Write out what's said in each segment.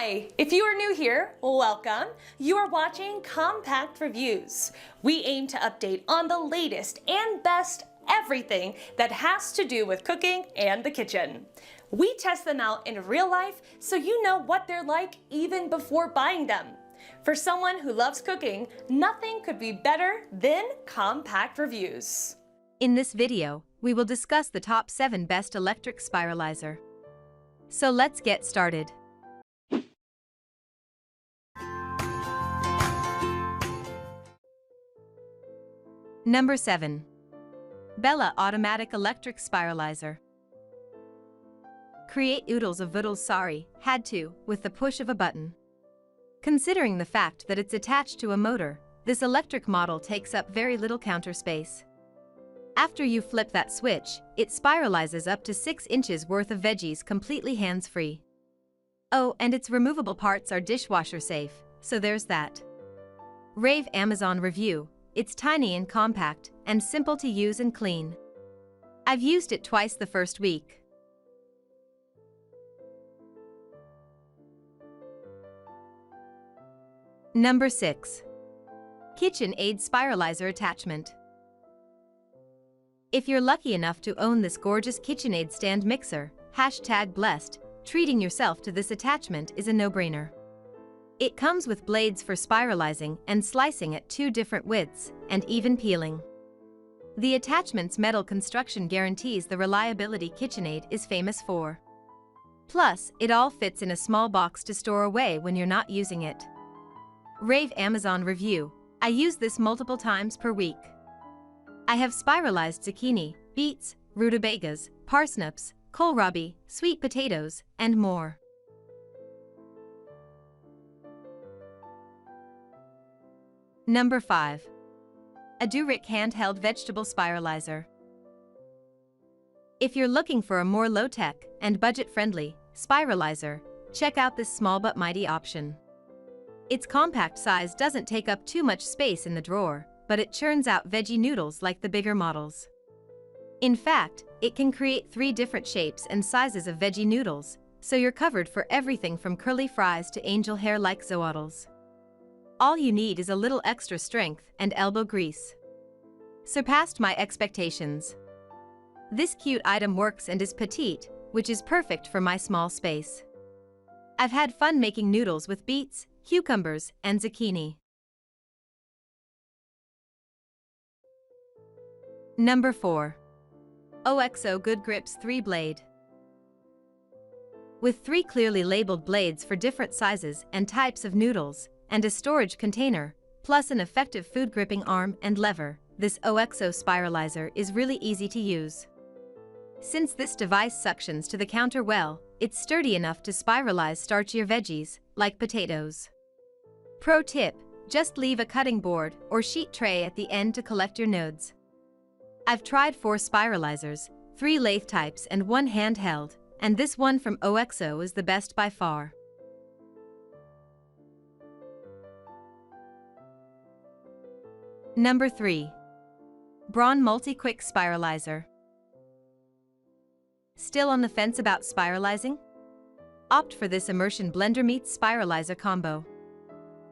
Hi! If you are new here, welcome. You are watching Compact Reviews. We aim to update on the latest and best everything that has to do with cooking and the kitchen. We test them out in real life so you know what they're like even before buying them. For someone who loves cooking, nothing could be better than Compact Reviews. In this video, we will discuss the top 7 best electric spiralizer. So let's get started. Number 7. Bella Automatic Electric Spiralizer. Create oodles of voodles, sorry, had to, with the push of a button. Considering the fact that it's attached to a motor, this electric model takes up very little counter space. After you flip that switch, it spiralizes up to 6 inches worth of veggies completely hands-free. Oh, and its removable parts are dishwasher safe, so there's that. Rave Amazon review. It's tiny and compact, and simple to use and clean. I've used it twice the first week. Number 6. KitchenAid Spiralizer Attachment. If you're lucky enough to own this gorgeous KitchenAid stand mixer, #blessed, treating yourself to this attachment is a no-brainer. It comes with blades for spiralizing and slicing at 2 different widths, and even peeling. The attachment's metal construction guarantees the reliability KitchenAid is famous for. Plus, it all fits in a small box to store away when you're not using it. Rave Amazon review. I use this multiple times per week. I have spiralized zucchini, beets, rutabagas, parsnips, kohlrabi, sweet potatoes, and more. Number 5. Adoric Handheld Vegetable Spiralizer. If you're looking for a more low-tech and budget-friendly spiralizer, check out this small but mighty option. Its compact size doesn't take up too much space in the drawer, but it churns out veggie noodles like the bigger models. In fact, it can create 3 different shapes and sizes of veggie noodles, so you're covered for everything from curly fries to angel hair-like zoodles. All you need is a little extra strength and elbow grease. Surpassed my expectations. This cute item works and is petite, which is perfect for my small space. I've had fun making noodles with beets, cucumbers, and zucchini. Number 4. OXO Good Grips 3-Blade. With 3 clearly labeled blades for different sizes and types of noodles, and a storage container, plus an effective food gripping arm and lever, this OXO spiralizer is really easy to use. Since this device suctions to the counter well, it's sturdy enough to spiralize starchier veggies, like potatoes. Pro tip, just leave a cutting board or sheet tray at the end to collect your nodes. I've tried 4 spiralizers, 3 lathe types and 1 handheld, and this one from OXO is the best by far. Number 3. Braun Multi-Quick Spiralizer. Still on the fence about spiralizing? Opt for this immersion blender meets spiralizer combo.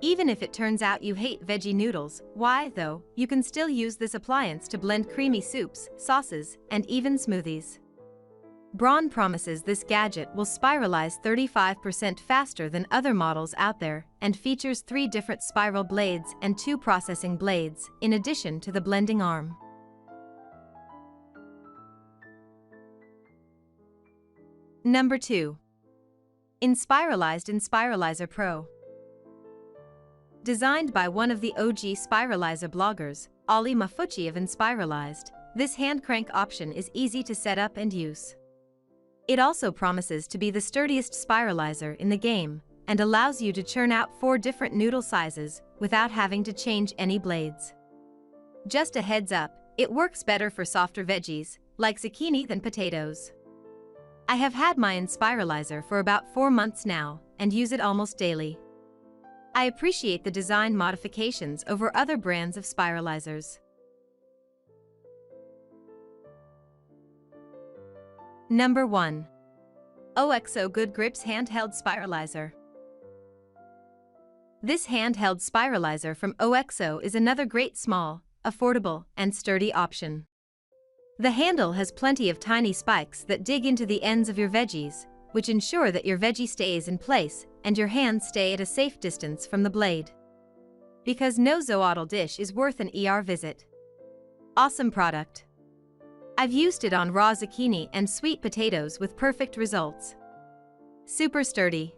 Even if it turns out you hate veggie noodles, why, though, you can still use this appliance to blend creamy soups, sauces, and even smoothies. Braun promises this gadget will spiralize 35% faster than other models out there and features 3 different spiral blades and 2 processing blades, in addition to the blending arm. Number 2. Spiralizer Pro. Designed by one of the OG Spiralizer bloggers, Ali Mafucci of Inspiralized, this hand crank option is easy to set up and use. It also promises to be the sturdiest spiralizer in the game, and allows you to churn out 4 different noodle sizes without having to change any blades. Just a heads up, it works better for softer veggies, like zucchini, than potatoes. I have had my Inspiralizer for about 4 months now, and use it almost daily. I appreciate the design modifications over other brands of spiralizers. Number 1. OXO Good Grips Handheld Spiralizer. This handheld spiralizer from OXO is another great small, affordable, and sturdy option. The handle has plenty of tiny spikes that dig into the ends of your veggies, which ensure that your veggie stays in place and your hands stay at a safe distance from the blade. Because no zoodle dish is worth an ER visit. Awesome product. I've used it on raw zucchini and sweet potatoes with perfect results. Super sturdy.